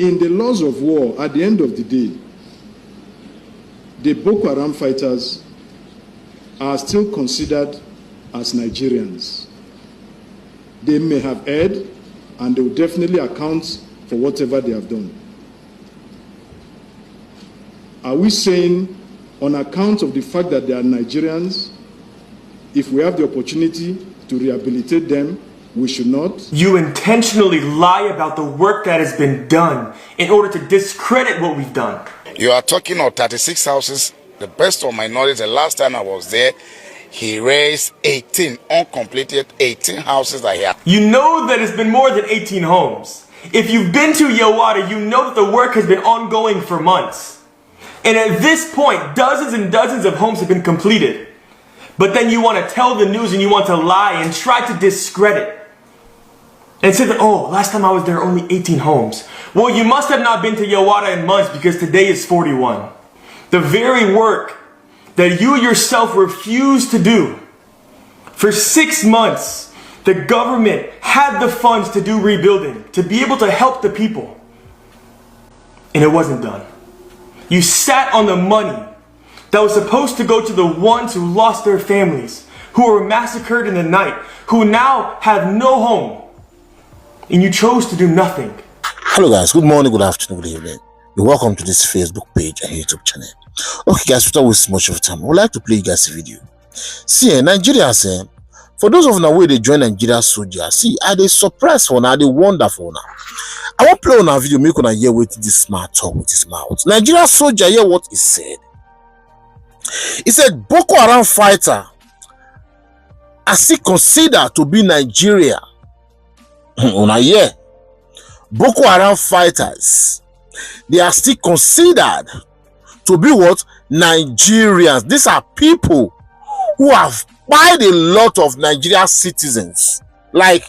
In the laws of war, at the end of the day, the Boko Haram fighters are still considered as Nigerians. They may have erred, and they will definitely account for whatever they have done. Are we saying, on account of the fact that they are Nigerians, if we have the opportunity to rehabilitate them, we should not? You intentionally lie about the work that has been done in order to discredit what we've done. You are talking of 36 houses. The best of my knowledge, the last time I was there, he raised 18 uncompleted 18 houses that he had. You know that it's been more than 18 homes. If you've been to Yawata, you know that the work has been ongoing for months. And at this point, dozens and dozens of homes have been completed. But then you want to tell the news and you want to lie and try to discredit. And say that, oh, last time I was there, only 18 homes. Well, you must have not been to Yawata in months, because today is 41. The very work that you yourself refused to do. For 6 months, the government had the funds to do rebuilding, to be able to help the people. And it wasn't done. You sat on the money that was supposed to go to the ones who lost their families, who were massacred in the night, who now have no home. And you chose to do nothing. Hello guys, good morning, good afternoon, good evening. You're welcome to this Facebook page and YouTube channel. Okay guys, without wasting much of time, I would like to play you guys a video. See, Nigeria, for those of you where they join Nigeria soldiers, see, are they surprised for now? Are they wonderful now? I want to play on our video, make on hear what this smart talk with his mouth. Nigeria soldier, hear what he said. He said, Boko Haram fighter are still considered to be Nigeria. On a year, Boko Haram fighters, they are still considered to be what? Nigerians. These are people who have killed a lot of Nigerian citizens. Like,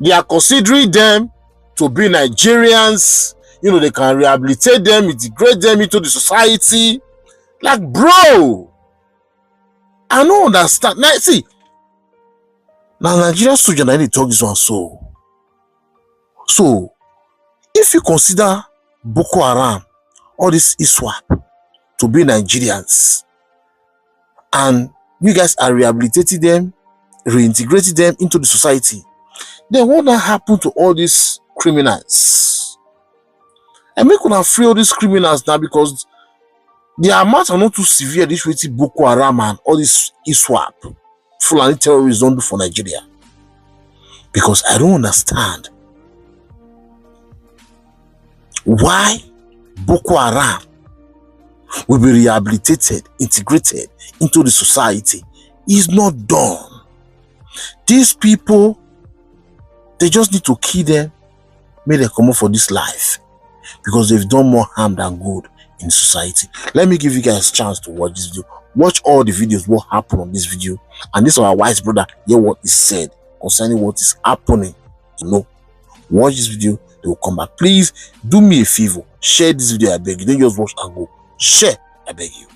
they are considering them to be Nigerians. You know, they can rehabilitate them, integrate them into the society. Like, bro, I don't understand. Now, see, now Nigerian soldier, I need to talk this one. So, if you consider Boko Haram, all this ISWAP, to be Nigerians, and you guys are rehabilitating them, reintegrating them into the society, then what will happen to all these criminals? And make una free all these criminals now, because the amount are not too severe. This way, Boko Haram and all this ISWAP, Fulani terrorists don't do for Nigeria. Because I don't understand why Boko Haram will be rehabilitated, integrated into the society. Is not done. These people, they just need to kill them, make them come up for this life, because they've done more harm than good in society. Let me give you guys a chance to watch this video. Watch all the videos, what happened on this video, and this is our wise brother, hear what he said concerning what is happening. You know, watch this video, they will come back. Please do me a favor, share this video, I beg you. Don't just watch and go. Share, I beg you.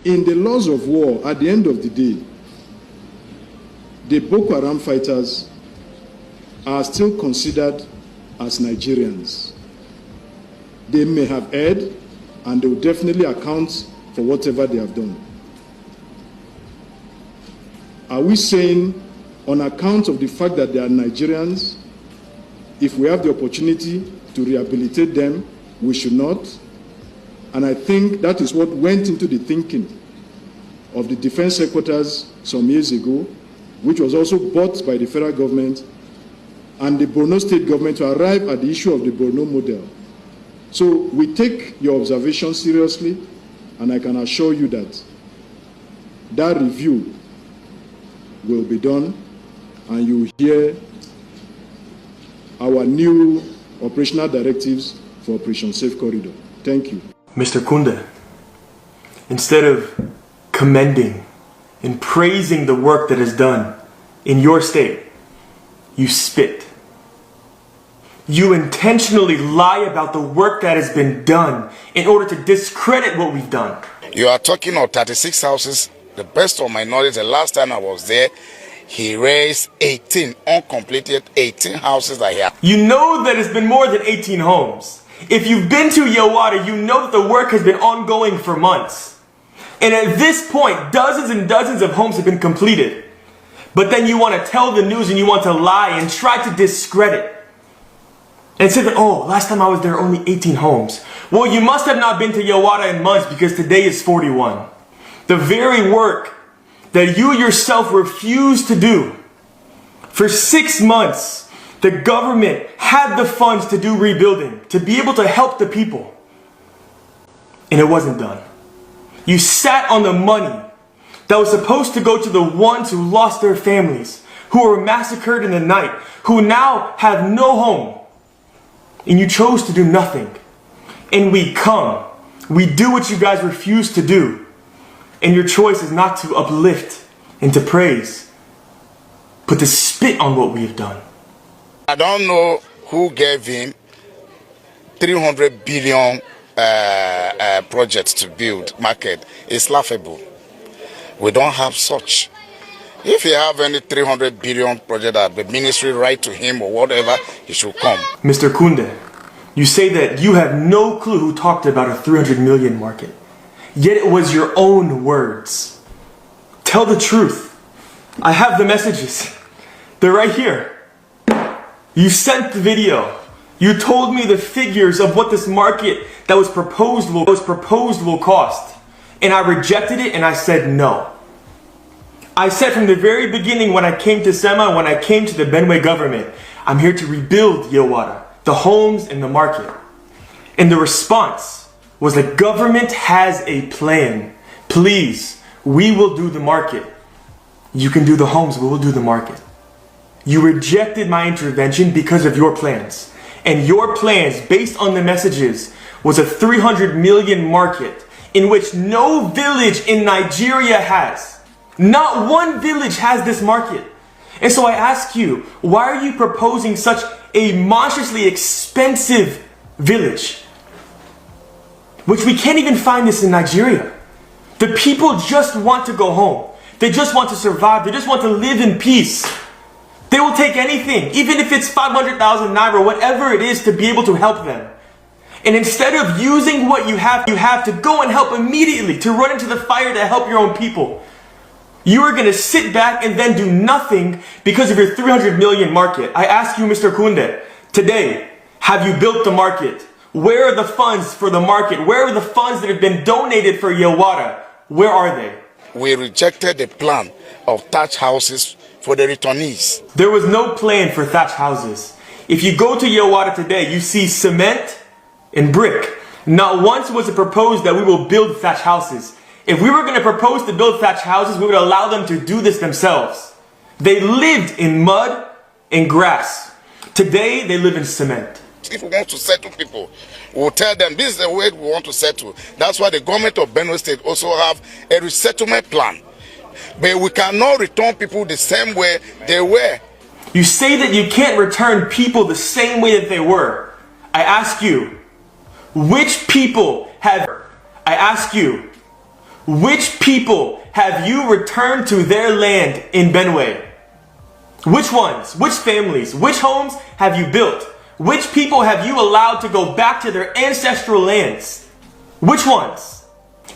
In the laws of war, at the end of the day, the Boko Haram fighters are still considered as Nigerians. They may have erred, and they will definitely account for whatever they have done. Are we saying, on account of the fact that they are Nigerians, if we have the opportunity to rehabilitate them, we should not? And I think that is what went into the thinking of the defense secretaries some years ago, which was also bought by the federal government and the Borno state government to arrive at the issue of the Borno model. So we take your observation seriously, and I can assure you that that review will be done, and you will hear our new operational directives for Operation Safe Corridor. Thank you. Mr. Kunda, instead of commending and praising the work that is done in your state, you spit. You intentionally lie about the work that has been done in order to discredit what we've done. You are talking of 36 houses. The best of my knowledge, the last time I was there, he raised 18 uncompleted 18 houses that he had. You know that it's been more than 18 homes. If you've been to Yawata, you know that the work has been ongoing for months. And at this point, dozens and dozens of homes have been completed. But then you want to tell the news and you want to lie and try to discredit. And say that, oh, last time I was there, only 18 homes. Well, you must have not been to Yawata in months because today is 41. The very work that you yourself refused to do. For 6 months, the government had the funds to do rebuilding, to be able to help the people. And it wasn't done. You sat on the money that was supposed to go to the ones who lost their families, who were massacred in the night, who now have no home. And you chose to do nothing. And we come. We do what you guys refuse to do. And your choice is not to uplift and to praise, but to spit on what we have done. I don't know who gave him 300 billion projects to build market. It's laughable. We don't have such. If you have any 300 billion project that the ministry write to him or whatever, he should come. Mr. Kunde, you say that you have no clue who talked about a 300 million market. Yet it was your own words. Tell the truth. I have the messages. They're right here. You sent the video. You told me the figures of what this market that was proposed will cost. And I rejected it and I said no. I said from the very beginning when I came to Sema, when I came to the Benue government, I'm here to rebuild Yawata, the homes and the market. And the response was the government has a plan. Please, we will do the market. You can do the homes, we will do the market. You rejected my intervention because of your plans. And your plans, based on the messages, was a 300 million market in which no village in Nigeria has. Not one village has this market. And so I ask you, why are you proposing such a monstrously expensive village? Which we can't even find this in Nigeria. The people just want to go home. They just want to survive. They just want to live in peace. They will take anything, even if it's 500,000 naira, whatever it is, to be able to help them. And instead of using what you have to go and help immediately, to run into the fire to help your own people. You are going to sit back and then do nothing because of your 300 million market. I ask you, Mr. Kunde, today, have you built the market? Where are the funds for the market? Where are the funds that have been donated for Yawata? Where are they? We rejected the plan of thatch houses for the returnees. There was no plan for thatch houses. If you go to Yawata today, you see cement and brick. Not once was it proposed that we will build thatch houses. If we were going to propose to build thatch houses, we would allow them to do this themselves. They lived in mud and grass. Today, they live in cement. If we want to settle people, we'll tell them this is the way we want to settle. That's why the government of Benue State also have a resettlement plan. But we cannot return people the same way they were. You say that you can't return people the same way that they were. I ask you, which people have you returned to their land in Benue? Which ones? Which families? Which homes have you built? Which people have you allowed to go back to their ancestral lands? Which ones?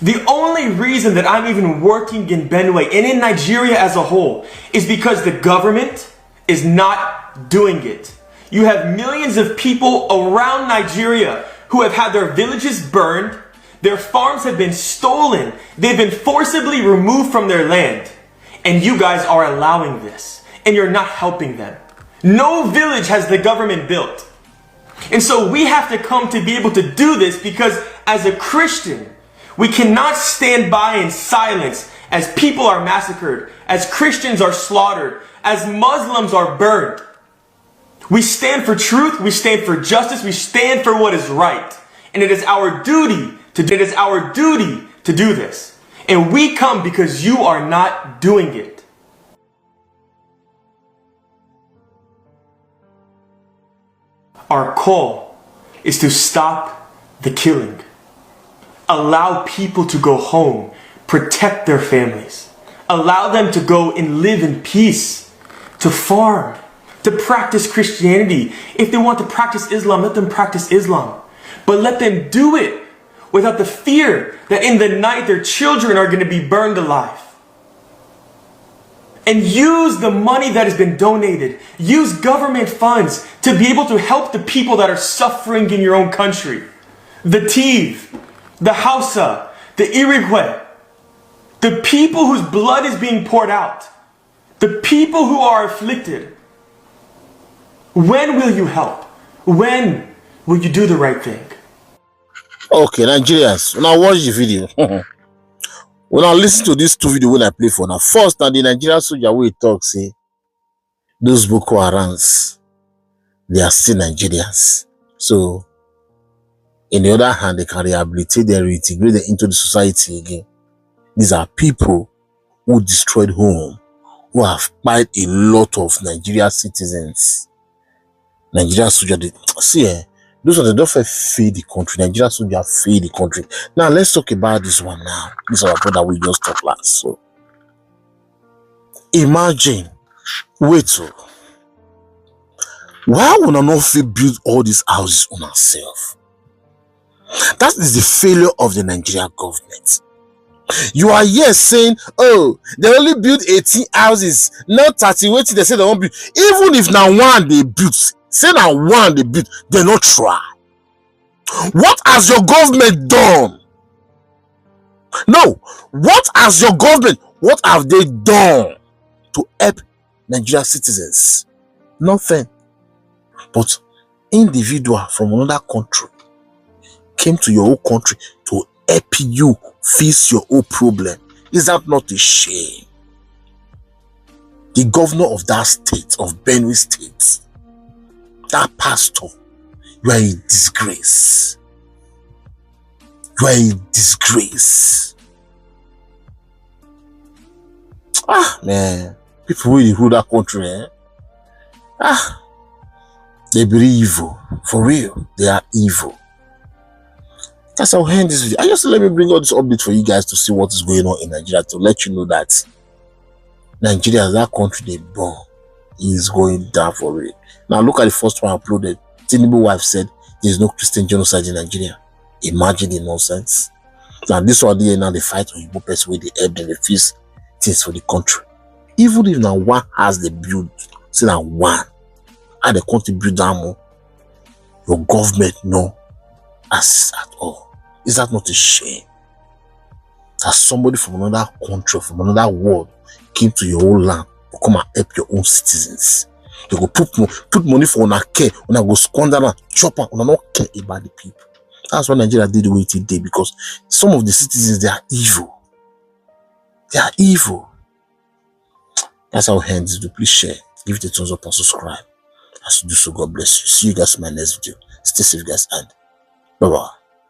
The only reason that I'm even working in Benue and in Nigeria as a whole is because the government is not doing it. You have millions of people around Nigeria who have had their villages burned, their farms have been stolen, they've been forcibly removed from their land. And you guys are allowing this, and you're not helping them. No village has the government built. And so we have to come to be able to do this because as a Christian, we cannot stand by in silence as people are massacred, as Christians are slaughtered, as Muslims are burned. We stand for truth, we stand for justice, we stand for what is right. And it is our duty to do this. And we come because you are not doing it. Our call is to stop the killing. Allow people to go home, protect their families. Allow them to go and live in peace, to farm, to practice Christianity. If they want to practice Islam, let them practice Islam. But let them do it without the fear that in the night their children are going to be burned alive. And use the money that has been donated. Use government funds to be able to help the people that are suffering in your own country. The Tiv, the Hausa, the Irigwe, the people whose blood is being poured out, the people who are afflicted. When will you help? When will you do the right thing? Okay, Nigerians, when I watch the video, when I listen to these two videos when I play for now, first, now the Nigerian soldier will talk, say, those Boko Harams, they are still Nigerians. So, in the other hand, they can rehabilitate them, reintegrate them into the society again. These are people who destroyed home, who have killed a lot of Nigerian citizens. Nigerian soldiers, see, those are the don't feed the country. Nigerian soldiers feed the country. Now, let's talk about this one now. This is our brother we just talked last. So, imagine, wait, why would I not build all these houses on ourselves? That is the failure of the Nigerian government. You are here saying, oh, they only build 18 houses, not 30. Wait till they say they won't build. Even if now one they build, say now one they build, they not try. What has your government done? No, what has your government, what have they done to help Nigerian citizens? Nothing. But individual from another country came to your own country to help you face your own problem. Is that not a shame? The governor of that state, of Benue State, that pastor, you are a disgrace. You are a disgrace. Ah, man. People really rule that country, eh? Ah, they be evil. For real, they are evil. That's how I'll end this video. I just let me bring all this update for you guys to see what is going on in Nigeria, to let you know that Nigeria, that country they born, is going down for real. Now look at the first one I uploaded. Tinubu wife said there is no Christian genocide in Nigeria. Imagine the nonsense. Now this one here, now they fight on Igbo person where they help and refuse things for the country. Even if now one has the build, say now one, and the country build down more, your government no assist at all. Is that not a shame? That somebody from another country, from another world, came to your own land to come and help your own citizens. They go put money for una care, una go squander and chop and una not care about the people. That's why Nigeria did the way it did, because some of the citizens, they are evil. They are evil. That's how it ends. Do please share, give it a thumbs up and subscribe. As you do so, God bless you. See you guys in my next video. Stay safe, guys, and bye-bye.